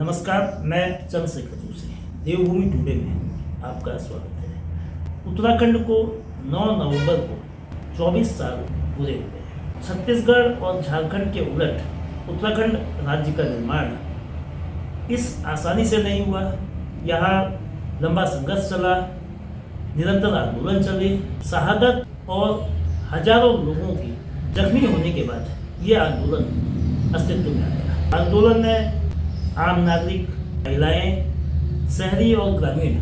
नमस्कार, मैं चंद्रशेखर जोशी। देवभूमि टुडे में आपका स्वागत है। उत्तराखंड को 9 नवंबर को 24 साल पूरे हुए हैं। छत्तीसगढ़ और झारखंड के उलट उत्तराखंड राज्य का निर्माण इस आसानी से नहीं हुआ। यहाँ लंबा संघर्ष चला, निरंतर आंदोलन चले, शहादत और हजारों लोगों की जख्मी होने के बाद ये आंदोलन अस्तित्व में आया। आंदोलन में आम नागरिक, महिलाएं, शहरी और ग्रामीण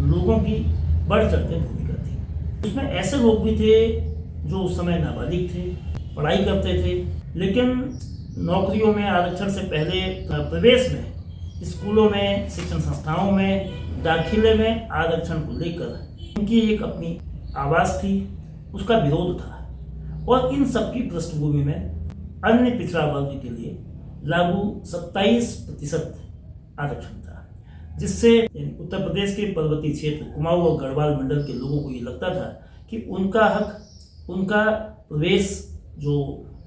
लोगों की बढ़ चढ़कर भूमिका थी। उसमें ऐसे लोग भी थे जो उस समय नाबालिग थे, पढ़ाई करते थे, लेकिन नौकरियों में आरक्षण से पहले प्रवेश में, स्कूलों में, शिक्षण संस्थाओं में, दाखिले में आरक्षण को लेकर उनकी एक अपनी आवाज़ थी, उसका विरोध था। और इन सबकी पृष्ठभूमि में अन्य पिछड़ा वर्ग के लिए लागू 27% आरक्षण था, जिससे उत्तर प्रदेश के पर्वतीय क्षेत्र, कुमाऊं और गढ़वाल मंडल के लोगों को ये लगता था कि उनका हक, उनका प्रवेश जो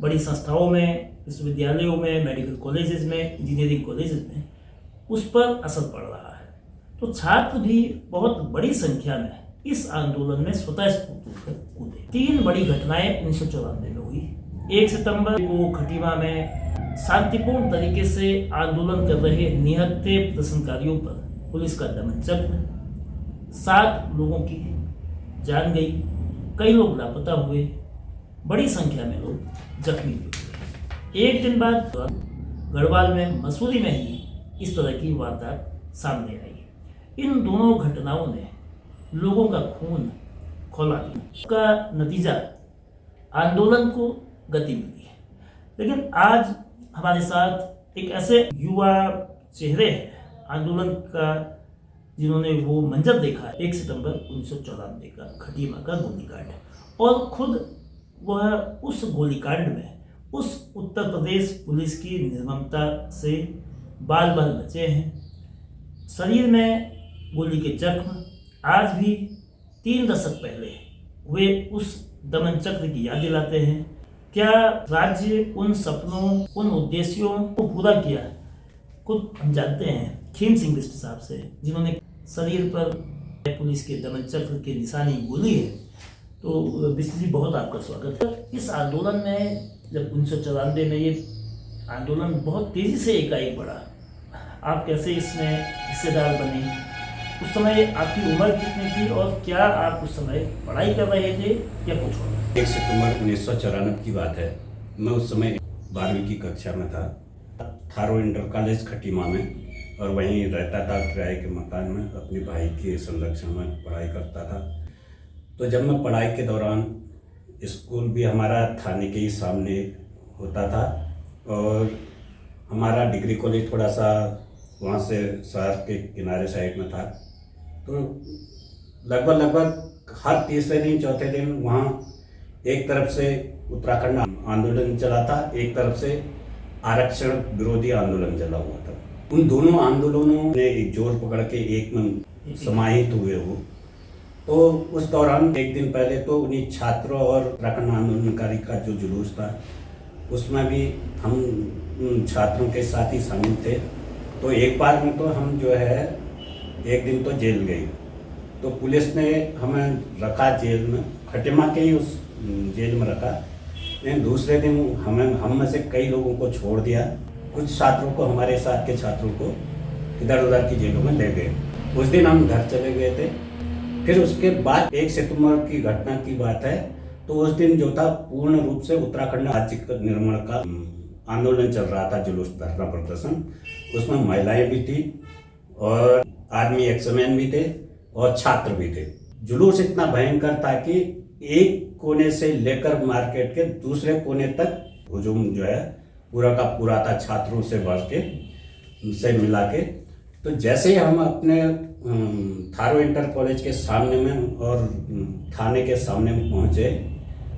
बड़ी संस्थाओं में, विश्वविद्यालयों में, मेडिकल कॉलेजेस में, इंजीनियरिंग कॉलेजेस में, उस पर असर पड़ रहा है। तो छात्र भी बहुत बड़ी संख्या में इस आंदोलन में स्वतः स्फूर्त कूदे। 3 बड़ी घटनाएं 1994 में हुई। 1 सितंबर को खटीमा में शांतिपूर्ण तरीके से आंदोलन कर रहे निहत्थे प्रदर्शनकारियों पर पुलिस का दमन चक्र, 7 लोगों की जान गई, कई लोग लापता हुए, बड़ी संख्या में लोग जख्मी भी हुए। 1 दिन बाद गढ़वाल में, मसूरी में ही इस तरह की वारदात सामने आई। इन दोनों घटनाओं ने लोगों का खून खौला दिया। उसका नतीजा आंदोलन को गति मिली है। लेकिन आज हमारे साथ एक ऐसे युवा चेहरे हैं आंदोलन का, जिन्होंने वो मंजर देखा 1 सितंबर 1994 का खटीमा का गोलीकांड, और खुद वह उस गोलीकांड में, उस उत्तर प्रदेश पुलिस की निर्ममता से बाल बाल बचे हैं। शरीर में गोली के जख्म आज भी 3 दशक पहले हुए उस दमन चक्र की याद दिलाते हैं। क्या राज्य उन सपनों, उन उद्देश्यों को पूरा किया? खुद हम जानते हैं खीम सिंह बिष्ट साहब से, जिन्होंने शरीर पर पुलिस के दमन चक्र की निशानी बोली है। तो बिष्ट जी, बहुत आपका स्वागत है। इस आंदोलन में जब 1994 में ये आंदोलन बहुत तेजी से एकाएक बढ़ा, आप कैसे इसमें हिस्सेदार बने? उस समय आपकी उम्र कितनी थी और क्या आप उस समय पढ़ाई कर रहे थे या कुछ और? 1 सितंबर 1994 की बात है। मैं उस समय 12वीं की कक्षा में था, थारो इंटर कॉलेज खटीमा में, और वहीं रहता था किराए के मकान में, अपने भाई के संरक्षण में पढ़ाई करता था। तो जब मैं पढ़ाई के दौरान, स्कूल भी हमारा थाने के ही सामने होता था, और हमारा डिग्री कॉलेज थोड़ा सा वहाँ से शहर के किनारे साइड में था। तो लगभग हर तीसरे दिन, चौथे दिन वहाँ एक तरफ से उत्तराखंड आंदोलन चला था, एक तरफ से आरक्षण विरोधी आंदोलन चला हुआ था। उन दोनों आंदोलनों ने एक जोर पकड़ के एक में समाहित हुए हो। तो उस दौरान एक दिन पहले तो उन्हीं छात्रों और उत्तराखंड आंदोलनकारी का जो जुलूस था, उसमें भी हम उन छात्रों के साथ ही शामिल थे। तो एक बार में तो हम जो है एक दिन तो जेल गए। तो पुलिस ने हमें रखा जेल में, खटीमा के ही उस जेल में रखा। लेकिन दूसरे दिन हम में से कई लोगों को छोड़ दिया, कुछ छात्रों को, हमारे साथ के छात्रों को इधर उधर की जेलों में ले गए। उस दिन हम घर चले गए थे। फिर उसके बाद 1 सितंबर की घटना की बात है। तो उस दिन जो था, पूर्ण रूप से उत्तराखंड राज्य का निर्माण का आंदोलन चल रहा था, जुलूस, धरना प्रदर्शन। उसमें महिलाएं भी थी और आर्मी एक्समैन भी थे और छात्र भी थे। जुलूस इतना भयंकर था कि एक कोने से लेकर मार्केट के दूसरे कोने तक हुजूम जो है पूरा का पूरा था, छात्रों से भर के, से मिला के। तो जैसे ही हम अपने थारो इंटर कॉलेज के सामने में और थाने के सामने में पहुंचे,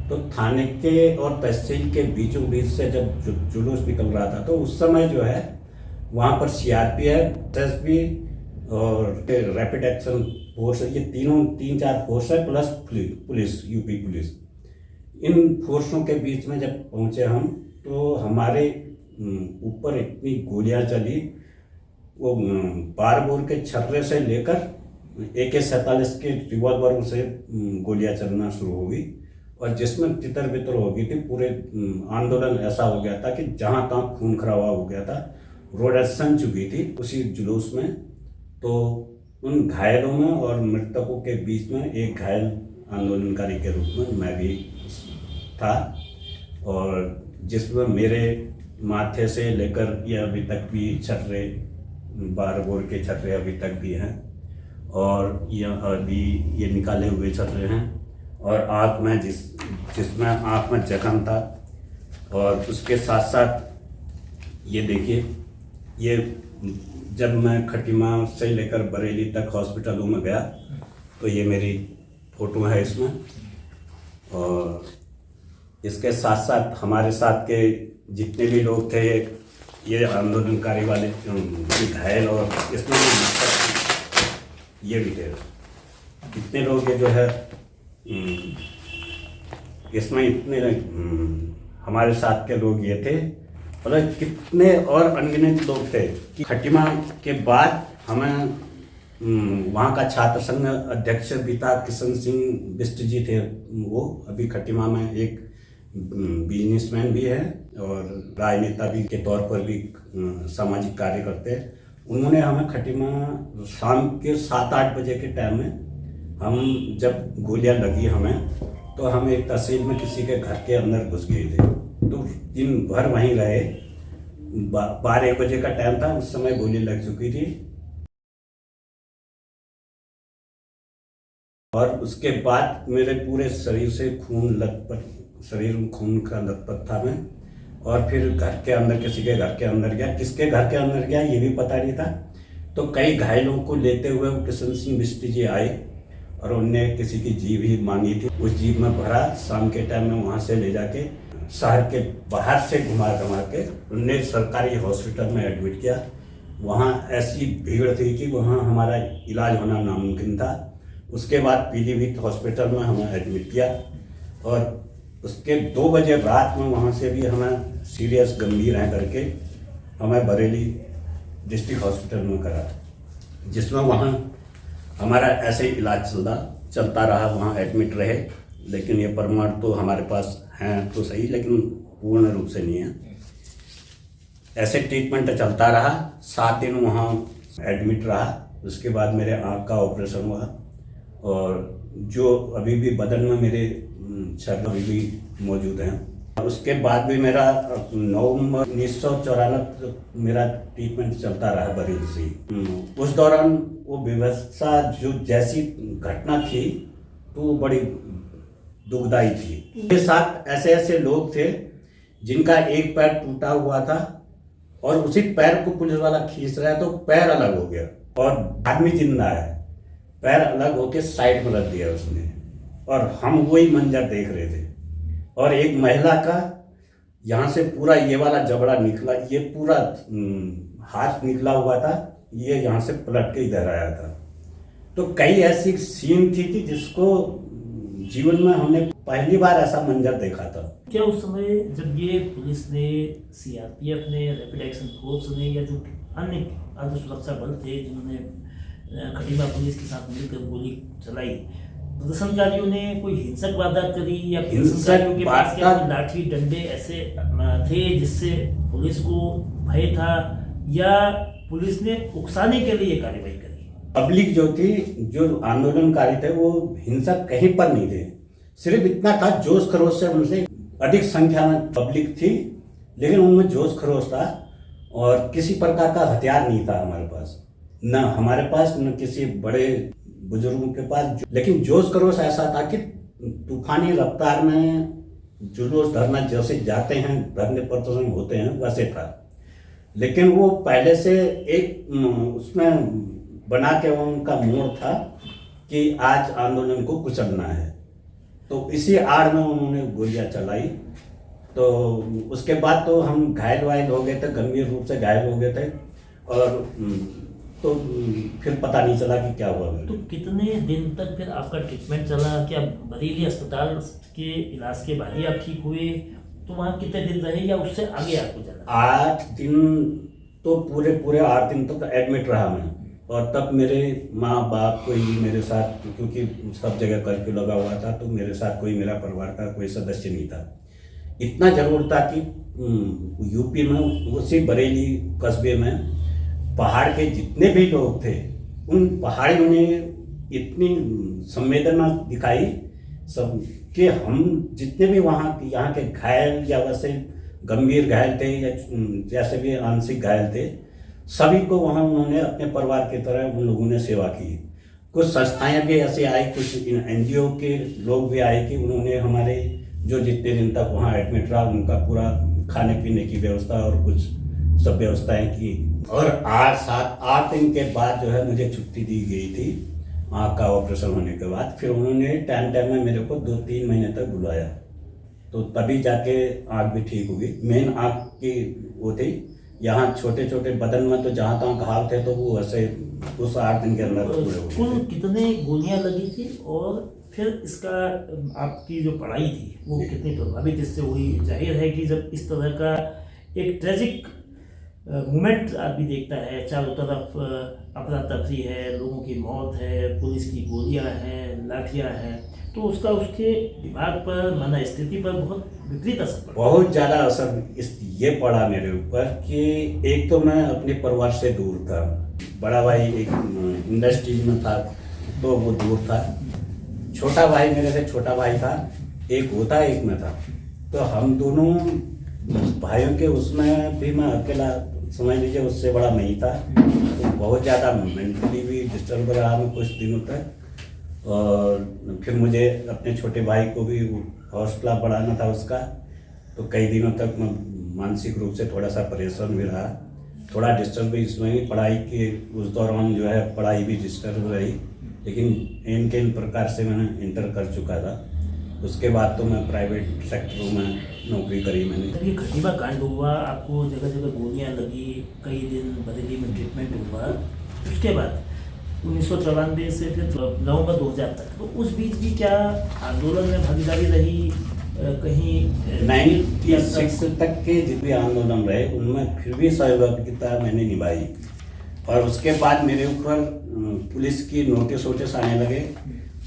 तो थाने के और तहसील के बीचों बीच से जब जुलूस निकल रहा था, तो उस समय जो है वहाँ पर CRPF, SSB और रैपिड एक्शन फोर्स, ये 3-4 फोर्स है, प्लस पुलिस, यूपी पुलिस। इन फोर्सों के बीच में जब पहुँचे हम, तो हमारे ऊपर इतनी गोलियां चली, वो बार बोर के छर्रे से लेकर AK-47 के रिवॉल्वर से गोलियां चलना शुरू हो गई और जिसमें तितर बितर हो गई थी। पूरे आंदोलन ऐसा हो गया था कि जहां तहां खून खराबा हो गया था, रोड सन चुकी थी उसी जुलूस में। तो उन घायलों में और मृतकों के बीच में एक घायल आंदोलनकारी के रूप में मैं भी था, और जिसमें मेरे माथे से लेकर ये अभी तक भी छर्रे, बार बोर के छर्रे अभी तक भी हैं, और ये अभी ये निकाले हुए छर्रे हैं, और आँख में जिसमें आँख में जख्म था। और उसके साथ साथ ये देखिए, ये जब मैं खटीमा से लेकर बरेली तक हॉस्पिटलों में गया तो ये मेरी फ़ोटो है इसमें। और इसके साथ साथ हमारे साथ के जितने भी लोग थे, ये आंदोलनकारी वाले घायल, और इसमें ये भी थे, कितने लोग ये जो है इसमें इतने हमारे साथ के लोग ये थे, मतलब कितने और अनगिनत लोग थे कि खटीमा के बाद हमें वहाँ का छात्र संघ अध्यक्ष भी था, किशन सिंह बिष्ट जी थे। वो अभी खटीमा में एक बिजनेसमैन भी है और राजनेता भी के तौर पर भी सामाजिक कार्य करते हैं। उन्होंने हमें खटीमा शाम के 7-8 बजे के टाइम में, हम जब गोलियां लगी हमें, तो हम एक तहसील में किसी के घर के अंदर घुस गए थे, तो दिन भर वहीं रहे। 12-1 बजे का टाइम था, उस समय गोली लग चुकी थी। और उसके बाद मेरे पूरे शरीर से खून लथपथ, शरीर में खून का लथपथ था मैं। और फिर घर के अंदर, किसी के घर के अंदर गया, किसके घर के अंदर गया ये भी पता नहीं था। तो कई घायलों को लेते हुए वो किशन सिंह बिष्ट जी आए और उनने किसी की जीप ही मांगी थी, उस जीप में भरा, शाम के टाइम में वहाँ से ले जाके शहर के बाहर से घुमा के उनने सरकारी हॉस्पिटल में एडमिट किया। वहाँ ऐसी भीड़ थी कि वहाँ हमारा इलाज होना नामुमकिन था। उसके बाद पीलीभीत हॉस्पिटल में हमें एडमिट किया, और उसके 2 बजे रात में वहाँ से भी हमें सीरियस गंभीर हैं करके हमें बरेली डिस्ट्रिक्ट हॉस्पिटल में करा, जिसमें वहाँ हमारा ऐसे इलाज चलता रहा, वहाँ एडमिट रहे। लेकिन ये प्रमाण तो हमारे पास हैं तो सही, लेकिन पूर्ण रूप से नहीं है। ऐसे ट्रीटमेंट चलता रहा, 7 दिन वहाँ एडमिट रहा। उसके बाद मेरे आँख का ऑपरेशन हुआ, और जो अभी भी बदन में मेरे छर्रे अभी भी मौजूद हैं। उसके बाद भी मेरा नवंबर 1994 मेरा ट्रीटमेंट चलता रहा बरेली से। उस दौरान वो व्यवस्था जो जैसी घटना थी तो वो बड़ी दुखदाई थी। के साथ ऐसे ऐसे लोग थे जिनका एक पैर टूटा हुआ था, और उसी पैर को पुलिस वाला खींच रहा है तो पैर अलग हो गया, और आदमी जिंदा है, पैर अलग होके साइड में रख दिया उसने, और हम वही मंजर देख रहे थे। और एक महिला का यहाँ से पूरा ये वाला जबड़ा निकला, ये पूरा हाथ निकला हुआ था, ये यहाँ से पलट के इधर आया था। तो कई ऐसी सीन थी कि जिसको जीवन में हमने पहली बार ऐसा मंजर देखा था। क्या उस समय जब ये पुलिस ने, सीआरपीएफ ने, रैपिड एक्शन फोर्स ने, या जो अन्य अर्ध सुरक्षा बल थे जिन्होंने खटीमा पुलिस के साथ मिलकर गोली चलाई, प्रदर्शनकारियों ने कोई हिंसक वारदात करी, या प्रदर्शनकारियों के पास क्या कोई लाठी डंडे ऐसे थे जिससे पुलिस को भय था, या पुलिस ने उकसाने के लिए कार्रवाई करी? पब्लिक जो थी, जो आंदोलनकारी थे, वो हिंसक कहीं पर नहीं थे। सिर्फ इतना था, जोश खरोश से उनसे अधिक संख्या में पब्लिक थी, लेकिन उनमें जोश खरोश था, और किसी प्रकार का हथियार नहीं था हमारे पास, न हमारे पास न किसी बड़े बुजुर्गों के पास। लेकिन जोश खरोश ऐसा था कि तूफानी रफ्तार में जुलूस धरना जैसे जाते हैं, धरने प्रदर्शन होते हैं, वैसे था। लेकिन वो पहले से एक उसमें बना के उनका मोड़ था कि आज आंदोलन को कुचलना है, तो इसी आड़ में उन्होंने गोलियां चलाई। तो उसके बाद तो हम घायल वायल हो गए थे, गंभीर रूप से घायल हो गए थे, और तो फिर पता नहीं चला कि क्या हुआ। तो कितने दिन तक फिर आपका ट्रीटमेंट चला? क्या बरेली अस्पताल के इलाज के बाद ही आप ठीक हुए? तो वहाँ कितने दिन रहे, या उससे आगे आपको चला? 8 दिन तो पूरे पूरे 8 दिन तक एडमिट रहा मैं। और तब मेरे माँ बाप कोई मेरे साथ, क्योंकि सब जगह कर्फ्यू लगा हुआ था, तो मेरे साथ कोई मेरा परिवार का कोई सदस्य नहीं था। इतना जरूर था कि यूपी में उसी बरेली कस्बे में पहाड़ के जितने भी लोग थे, उन पहाड़ियों ने इतनी संवेदना दिखाई सब कि हम जितने भी वहाँ यहाँ के घायल या वैसे गंभीर घायल थे या जैसे भी आंशिक घायल थे, सभी को वहाँ उन्होंने अपने परिवार की तरह उन लोगों ने सेवा की। कुछ संस्थाएं भी ऐसे आई, कुछ एनजीओ के लोग भी आए कि उन्होंने हमारे जो जितने दिन तक वहाँ एडमिट रहा उनका पूरा खाने पीने की व्यवस्था और कुछ सब व्यवस्थाएं की। और 8 दिन के बाद जो है मुझे छुट्टी दी गई थी आँख का ऑपरेशन होने के बाद। फिर उन्होंने टाइम में मेरे को 2-3 महीने तक बुलाया, तो तभी जाके आँख भी ठीक हुई। मेन आँख की वो थी, यहाँ छोटे छोटे बदन में तो जहाँ तहाँ घाव थे, तो वो वैसे उस 8 दिन के अंदर पूरे हो कुल गए। कितने गोलियां लगी थी और फिर इसका आपकी जो पढ़ाई थी वो कितनी प्रभावित इससे हुई? जाहिर है कि जब इस तरह का एक ट्रेजिक मोमेंट आदमी देखता है, चारों तरफ अफरा तफरी है, लोगों की मौत है, पुलिस की गोलियां हैं, लाठियां हैं, तो उसका उसके दिमाग पर, मन स्थिति पर बहुत विपरीत असर पड़ा। बहुत ज़्यादा असर ये पड़ा मेरे ऊपर कि एक तो मैं अपने परिवार से दूर था। बड़ा भाई एक इंडस्ट्रीज में था तो वो दूर था। छोटा भाई मेरे से छोटा भाई था, एक वो था एक मैं था। तो हम दोनों भाइयों के उसमें भी मैं अकेला, समझ लीजिए उससे बड़ा नहीं था। तो बहुत ज़्यादा मेंटली भी डिस्टर्ब रहा मैं कुछ दिनों तक। और फिर मुझे अपने छोटे भाई को भी हौसला बढ़ाना था उसका, तो कई दिनों तक मैं मानसिक रूप से थोड़ा सा परेशान भी रहा। थोड़ा डिस्टर्ब भी इसमें भी, पढ़ाई के उस दौरान जो है पढ़ाई भी डिस्टर्ब रही, लेकिन इन प्रकार से मैंने इंटर कर चुका था। उसके बाद तो मैं प्राइवेट सेक्टरों में नौकरी करी मैंने। जब ये खटीमा कांड हुआ, आपको जगह जगह गोलियां लगी, कई दिन बरेली में ट्रीटमेंट हुआ, उसके बाद 1994 से फिर नवंबर 2000 तक, तो उस बीच भी क्या आंदोलन में भागीदारी रही? कहीं 96 तक के जितने भी आंदोलन रहे उनमें फिर भी सहभागिता मैंने निभाई। और उसके बाद मेरे ऊपर पुलिस की नोटिस आने लगे,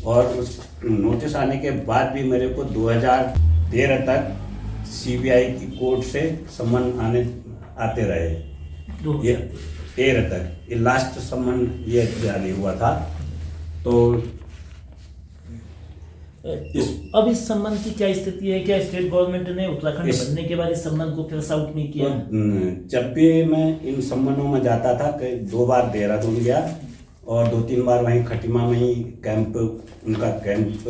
और उस नोटिस आने के बाद भी मेरे को 2013 तक सीबीआई की कोर्ट से सम्मन आते रहे। ये 13 तक ये लास्ट सम्मन ये जारी हुआ था। तो अब इस सम्मान की क्या स्थिति है? क्या स्टेट गवर्नमेंट ने उत्तराखंड बनने के बाद इस सम्मान को फिर से आउट नहीं किया? जब भी मैं इन सम्मानों में जाता था, 2 बार देहरादून गया और 2-3 बार वहीं खटीमा में ही कैंप, उनका कैंप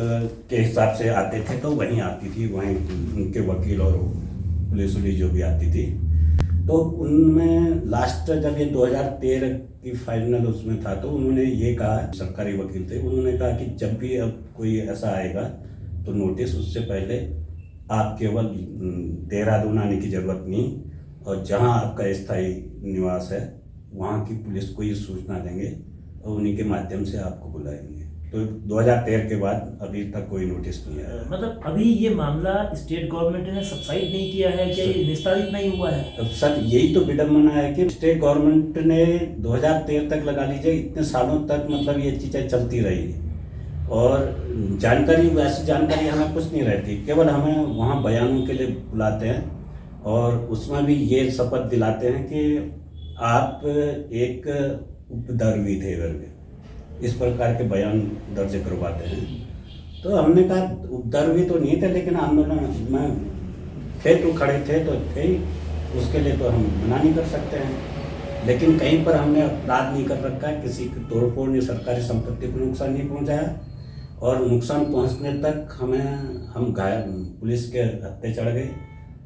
के हिसाब से आते थे, तो वहीं आती थी, वहीं उनके वकील और पुलिस जो भी आती थी। तो उनमें लास्ट जब ये 2013 की फाइनल उसमें था, तो उन्होंने ये कहा, सरकारी वकील थे, उन्होंने कहा कि जब भी अब कोई ऐसा आएगा तो नोटिस, उससे पहले आप केवल देहरादून आने की ज़रूरत नहीं, और जहां आपका स्थायी निवास है वहां की पुलिस को ये सूचना देंगे और उन्हीं के माध्यम से आपको बुलाएंगे। तो 2013 के बाद अभी तक कोई नोटिस नहीं आया। मतलब अभी ये मामला स्टेट गवर्नमेंट ने सब्साइड नहीं किया है, क्या ये निस्तारित नहीं हुआ है? अब सर यही तो विडम्बना है कि स्टेट गवर्नमेंट ने 2013 तक, लगा लीजिए इतने सालों तक, मतलब ये चीज़ें चलती रही, और जानकारी, वैसी जानकारी हमें कुछ नहीं रहती। केवल हमें वहाँ बयानों के लिए बुलाते हैं और उसमें भी ये शपथ दिलाते हैं कि आप एक उपद्रवी थे करके, इस प्रकार के बयान दर्ज करवाते हैं। तो हमने कहा उपद्रवी तो नहीं थे, लेकिन आंदोलन में थे तो खड़े थे तो थे, उसके लिए तो हम मना नहीं कर सकते हैं। लेकिन कहीं पर हमने अपराध नहीं कर रखा है, किसी की तोड़फोड़ नहीं, सरकारी संपत्ति को नुकसान नहीं पहुंचाया, और नुकसान पहुंचने तक हम घायल, पुलिस के हत्थे चढ़ गए,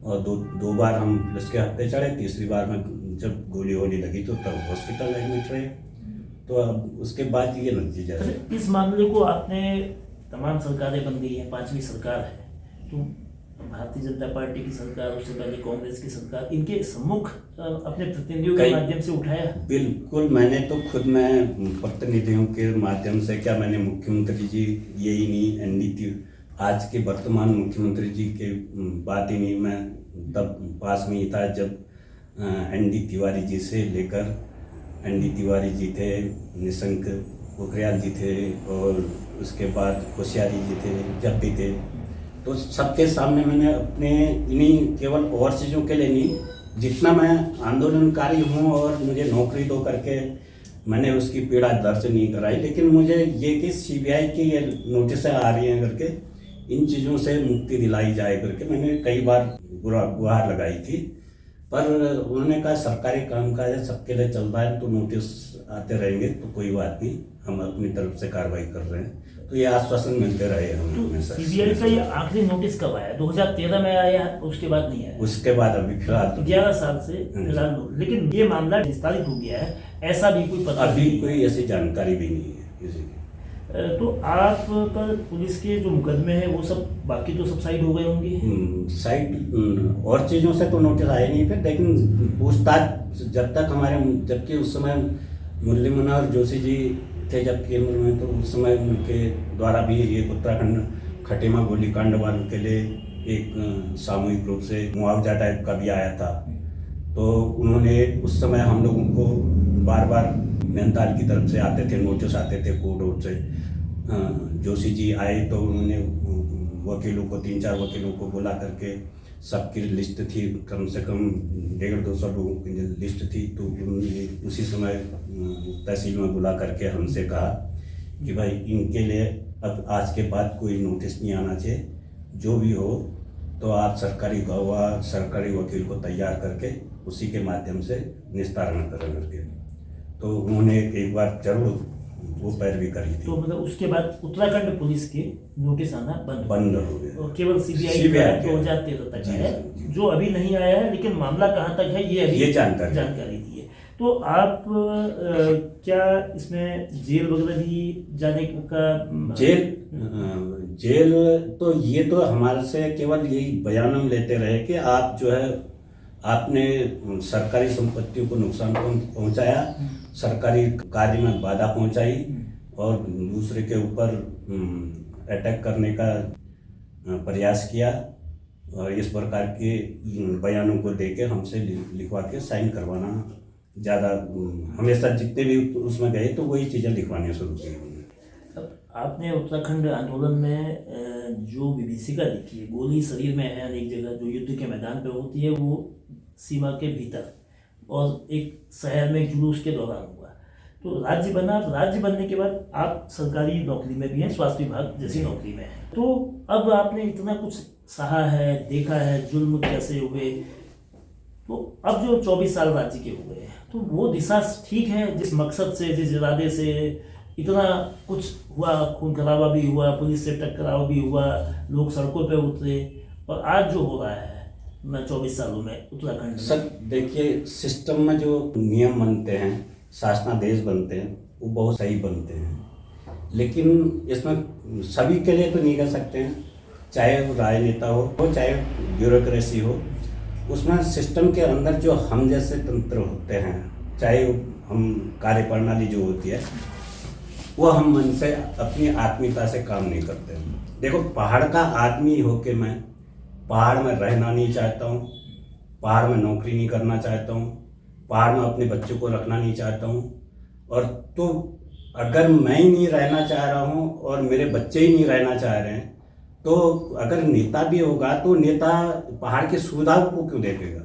और दो बार हम पुलिस के हत्थे चढ़े। तीसरी बार में जब गोली वोली लगी तो तब हॉस्पिटल एडमिट रहे। तो अब उसके बाद ये नतीजा है। इस मामले को आपने, तमाम सरकारें बन गई है, 5वीं सरकार है, तो भारतीय जनता पार्टी की सरकार, उससे पहले कांग्रेस की सरकार, इनके सम्मुख अपने प्रतिनिधियों के माध्यम से उठाया? बिल्कुल, मैंने तो खुद में प्रतिनिधियों के माध्यम से, क्या मैंने मुख्यमंत्री जी, यही नहीं एनडीटी आज के वर्तमान मुख्यमंत्री जी के बात ही नहीं, मैं तब पास में ही था जब एनडी तिवारी जी से लेकर, एनडी तिवारी जी थे, निशंक पोखरियाल जी थे, और उसके बाद कोश्यारी जी थे, जब भी थे, तो सबके सामने मैंने अपने इन्हीं केवल और चीज़ों के लिए नहीं, जितना मैं आंदोलनकारी हूँ और मुझे नौकरी दो करके मैंने उसकी पीड़ा दर्ज नहीं कराई, लेकिन मुझे ये कि सीबीआई की ये नोटिस आ रही हैं करके इन चीज़ों से मुक्ति दिलाई जाए करके मैंने कई बार गुहार लगाई थी, पर उन्होंने कहा सरकारी कामकाज है, सबके लिए चल रहा है, तो नोटिस आते रहेंगे तो कोई बात नहीं, हम अपनी तरफ से कार्रवाई कर रहे हैं। तो ये आश्वासन मिलते रहे हमें हमेशा। सीबीआई का ये आखिरी नोटिस कब आया? 2013 में आया, उसके बाद नहीं आया? उसके बाद अभी फिलहाल तो 11 साल से फिलहाल, लेकिन ये मामला विस्तारित हो गया है, ऐसा भी कोई पता अभी नहीं कोई ऐसी जानकारी भी नहीं है किसी की। तो आप पर पुलिस के जो मुकदमे हैं वो सब बाकी तो सब साइड हो गए होंगे? साइड और चीज़ों से तो नोटिस आए नहीं थे, लेकिन पूछताछ जब तक हमारे, जबकि उस समय मुरली मनोहर जोशी जी थे जब केंद्र में, तो उस समय उनके द्वारा भी एक उत्तराखंड खटेमा गोलीकांड वालों के लिए एक सामूहिक रूप से मुआवजा टाइप का भी आया था। तो उन्होंने उस समय हम लोगों को बार बार नैनीताल की तरफ से आते थे, नोटिस आते थे कोर्ट रोड से। जोशी जी आए तो उन्होंने वकीलों को, 3-4 वकीलों को बुला करके, सबकी लिस्ट थी, कम से कम 150-200 लोगों की लिस्ट थी, तो उन्होंने उसी समय तहसील में बुला करके हमसे कहा कि भाई इनके लिए अब आज के बाद कोई नोटिस नहीं आना चाहिए, जो भी हो तो आप सरकारी गवाह, सरकारी वकील को तैयार करके उसी के माध्यम से निस्तारण करें करके। तो उन्होंने एक बार जरूर वो पैरवी करी थी। तो मतलब उसके बाद उत्तराखंड पुलिस के नोटिस आना बंद हो गया और केवल सीबीआई का 2013 तक है, जो अभी नहीं आया है, लेकिन मामला कहाँ तक है ये अभी जानकारी दी है। तो आप क्या इसमें जेल वगैरह भी जाने का? जेल तो ये तो हमारे से केवल यही बयान हम लेते रहे कि आप जो है आपने सरकारी संपत्तियों को नुकसान पहुंचाया, सरकारी कार्य में बाधा पहुंचाई और दूसरे के ऊपर अटैक करने का प्रयास किया, और इस प्रकार के बयानों को देके हमसे लिखवा के साइन करवाना ज़्यादा, हमेशा जितने भी उसमें गए तो वही चीज़ें लिखवानी शुरू की हमने। आपने उत्तराखंड आंदोलन में जो विभीषिका देखी है, गोली शरीर में है अनेक जगह, जो युद्ध के मैदान पे होती है वो सीमा के भीतर, और एक शहर में जुलूस के दौरान हुआ। तो राज्य बना, राज्य बनने के बाद आप सरकारी नौकरी में भी हैं, स्वास्थ्य विभाग जैसी नौकरी में हैं, तो अब आपने इतना कुछ सहा है, देखा है जुल्म कैसे हुए, तो अब जो 24 साल राज्य के हुए हैं, तो वो दिशा ठीक है? जिस मकसद से, जिस इरादे से इतना कुछ हुआ, खून खराबा भी हुआ, पुलिस से टकराव भी हुआ, लोग सड़कों पे उतरे, और आज जो हो रहा है 24 सालों में उत्तराखंड में? सर देखिए, सिस्टम में जो नियम बनते हैं, शासनादेश बनते हैं, वो बहुत सही बनते हैं, लेकिन इसमें सभी के लिए तो नहीं कर सकते हैं, चाहे वो राजनेता हो चाहे ब्यूरोक्रेसी हो। उसमें सिस्टम के अंदर जो हम जैसे तंत्र होते हैं, चाहे हम कार्यप्रणाली जो होती है, वो हम मन से अपनी आत्मीयता से काम नहीं करते हैं। देखो, पहाड़ का आदमी होके मैं पहाड़ में रहना नहीं चाहता हूँ, पहाड़ में नौकरी नहीं करना चाहता हूँ, पहाड़ में अपने बच्चों को रखना नहीं चाहता हूँ। और तो अगर मैं ही नहीं रहना चाह रहा हूँ और मेरे बच्चे ही नहीं रहना चाह रहे हैं, तो अगर नेता भी होगा तो नेता पहाड़ की सुविधाओं को क्यों देखेगा?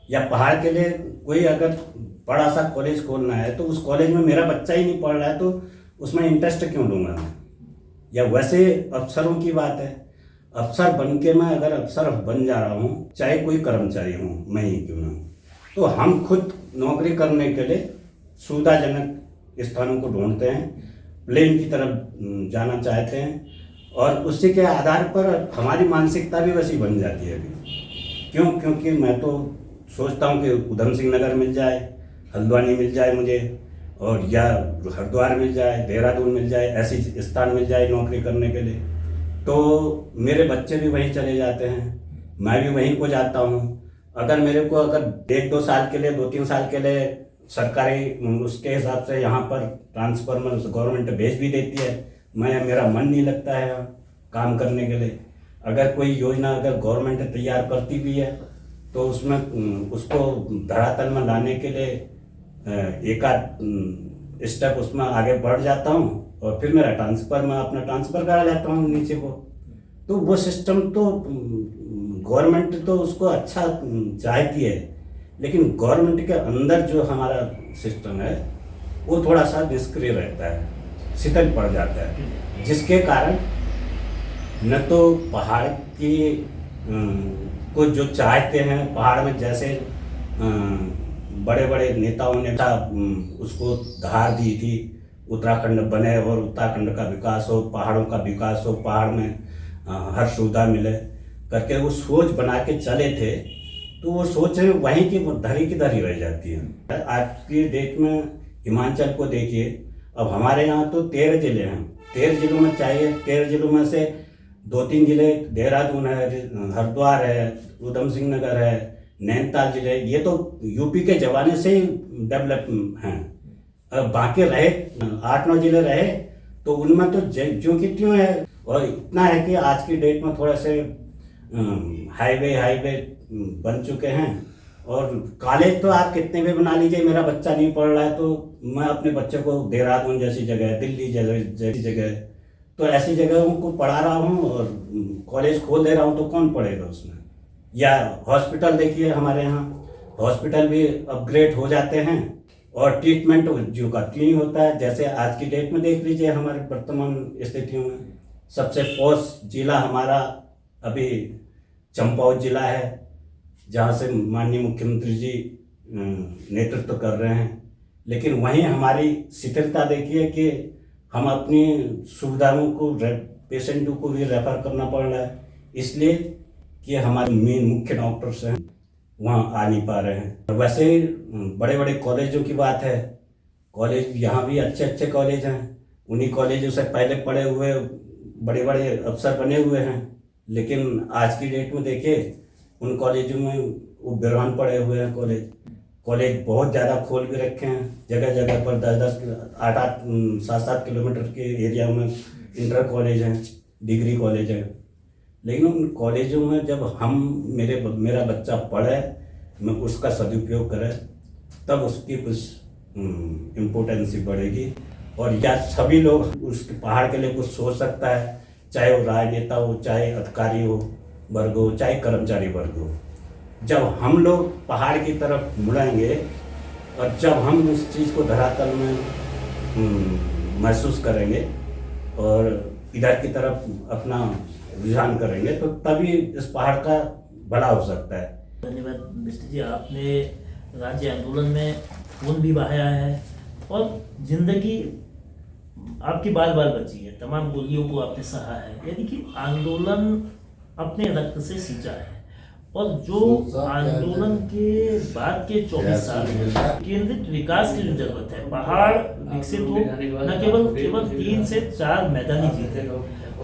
या पहाड़ के लिए कोई अगर बड़ा सा कॉलेज खोलना है तो उस कॉलेज में मेरा बच्चा ही नहीं पढ़ रहा है तो उसमें इंटरेस्ट क्यों लूँगा मैं? या वैसे अफसरों की बात है, अफसर बन के मैं अगर अफसर बन जा रहा हूँ, चाहे कोई कर्मचारी हूँ, मैं ही क्यों ना हूँ, तो हम खुद नौकरी करने के लिए सुविधाजनक स्थानों को ढूंढते हैं, प्लेन की तरफ जाना चाहते हैं, और उसी के आधार पर हमारी मानसिकता भी वैसी बन जाती है अभी। क्यों? क्योंकि मैं तो सोचता हूँ कि उधम सिंह नगर मिल जाए, हल्द्वानी मिल जाए मुझे, और या हरिद्वार मिल जाए, देहरादून मिल जाए, ऐसी स्थान मिल जाए नौकरी करने के लिए, तो मेरे बच्चे भी वहीं चले जाते हैं, मैं भी वहीं को जाता हूँ। अगर मेरे को अगर 1-2 साल के लिए, 2-3 साल के लिए सरकारी उसके हिसाब से यहाँ पर ट्रांसफर में गवर्नमेंट भेज भी देती है, मेरा मन नहीं लगता है काम करने के लिए। अगर कोई योजना अगर गवर्नमेंट तैयार करती भी है तो उसमें उसको धरातल में लाने के लिए एक आध स्टेप उसमें आगे बढ़ जाता हूँ और फिर मेरा मैं अपना ट्रांसफ़र करा जाता हूँ नीचे को। तो वो सिस्टम तो गवर्नमेंट तो उसको अच्छा चाहती है, लेकिन गवर्नमेंट के अंदर जो हमारा सिस्टम है वो थोड़ा सा निष्क्रिय रहता है, शिथिल पड़ जाता है, जिसके कारण न तो पहाड़ की को जो चाहते हैं, पहाड़ में जैसे बड़े बड़े नेताओं ने उसको धार दी थी, उत्तराखंड बने और उत्तराखंड का विकास हो, पहाड़ों का विकास हो, पहाड़ में हर सुविधा मिले करके वो सोच बना के चले थे। तो वो सोच वहीं की धरी की धरी रह जाती है। आज की डेट में हिमाचल को देखिए, अब हमारे यहाँ तो 13 जिले हैं, 13 जिलों में चाहिए, 13 जिलों में से 2-3 जिले देहरादून है, हरिद्वार है, उधम सिंह नगर है, नैनीताल जिले, ये तो यूपी के जमाने से ही डेवलप हैं। अब बाकी रहे 8-9 जिले रहे तो उनमें तो जो कि त्यों है। और इतना है कि आज की डेट में थोड़ा से हाईवे बन चुके हैं। और कॉलेज तो आप कितने भी बना लीजिए, मेरा बच्चा नहीं पढ़ रहा है तो मैं अपने बच्चे को देहरादून जैसी जगह, दिल्ली जैसी जगह, तो ऐसी जगहों को पढ़ा रहा हूँ और कॉलेज खोल दे रहा हूँ, तो कौन पढ़ेगा उसमें। या हॉस्पिटल देखिए, हमारे यहाँ हॉस्पिटल भी अपग्रेड हो जाते हैं और ट्रीटमेंट जो का क्यों होता है। जैसे आज की डेट में देख लीजिए, हमारे वर्तमान स्थितियों में सबसे पॉश जिला हमारा अभी चंपावत जिला है, जहाँ से माननीय मुख्यमंत्री जी नेतृत्व कर रहे हैं। लेकिन वहीं हमारी शिथिलता देखिए कि हम अपनी सुविधाओं को पेशेंटों को भी रेफर करना पड़ रहा है, इसलिए कि हमारे मेन मुख्य डॉक्टर्स हैं वहाँ आ नहीं पा रहे हैं। वैसे बड़े बड़े कॉलेजों की बात है, कॉलेज यहाँ भी अच्छे अच्छे कॉलेज हैं, उन्हीं कॉलेजों से पहले पढ़े हुए बड़े बड़े अफसर बने हुए हैं। लेकिन आज की डेट में देखिए उन कॉलेजों में वो बिरहान पड़े हुए हैं। कॉलेज बहुत ज़्यादा खोल भी रखे हैं, जगह जगह पर 10-10, 8-8, 7-7 किलोमीटर के एरिया में इंटर कॉलेज हैं, डिग्री कॉलेज हैं। लेकिन उन कॉलेजों में जब मेरा बच्चा पढ़े, मैं उसका सदुपयोग करे, तब उसकी कुछ इम्पोर्टेंस बढ़ेगी। और या सभी लोग उस पहाड़ के लिए कुछ सोच सकता है, चाहे वो राजनेता हो, चाहे अधिकारी हो वर्ग हो, चाहे कर्मचारी वर्ग हो। जब हम लोग पहाड़ की तरफ मुड़ेंगे और जब हम उस चीज़ को धरातल में महसूस करेंगे और इधर की तरफ अपना रुझान करेंगे, तो तभी इस पहाड़ का भला हो सकता है। धन्यवाद मिस्टर जी, आपने राज्य आंदोलन में खून भी बहाया है और जिंदगी आपकी बार बार बची है, तमाम गोलियों को आपने सहा है, यानी कि आंदोलन अपने रक्त से सींचा है। और जो आंदोलन के बाद के 24 साल केंद्रित विकास की जो जरूरत है, पहाड़ विकसित हो, न केवल 3 से 4 मैदानी जिले,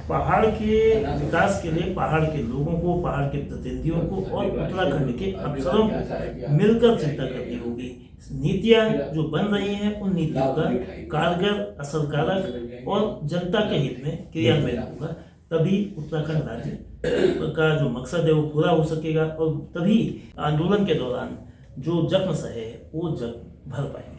पहाड़ के विकास के लिए पहाड़ के लोगों को, पहाड़ के प्रतिनिधियों को और उत्तराखंड के अफसरों को मिलकर चिंता करनी होगी। नीतियां जो बन रही हैं, उन नीतियों का कारगर, असरकारक और जनता के हित में क्रियान्वयन होगा, तभी उत्तराखंड राज्य का जो मकसद है वो पूरा हो सकेगा और तभी आंदोलन के दौरान जो जख्म सहे वो जख्म भर पाएंगे।